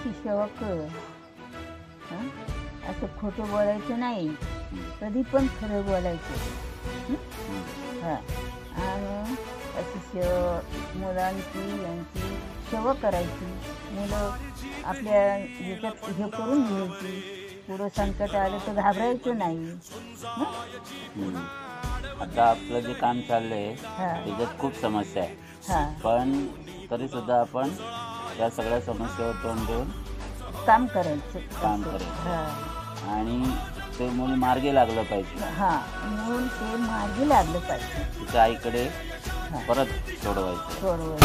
मुलांची सेवा कर. हं? असं खोटं बोलायचं नाही, कधी पण खरं बोलायचं. हां, आणि अशी मुलांची यांची सेवा करायची. मुलं आपल्या ह्याच्यात हे करून घ्यायची. पुढं संकट आलं तर घाबरायचं नाही. आता आपलं जे काम चाललंय हां त्याच्यात खूप समस्या आहे, हां पण तरी सुद्धा आपण या सगळ्या समस्येवर तोंड देऊन काम करायचं. काम असं. करायचं. हां आणि ते मूल मार्गी लागलं पाहिजे. हां, म्हणून ते मार्गी लागलं पाहिजे. तिच्या आईकडे परत सोडवायचं. सोडवायचं.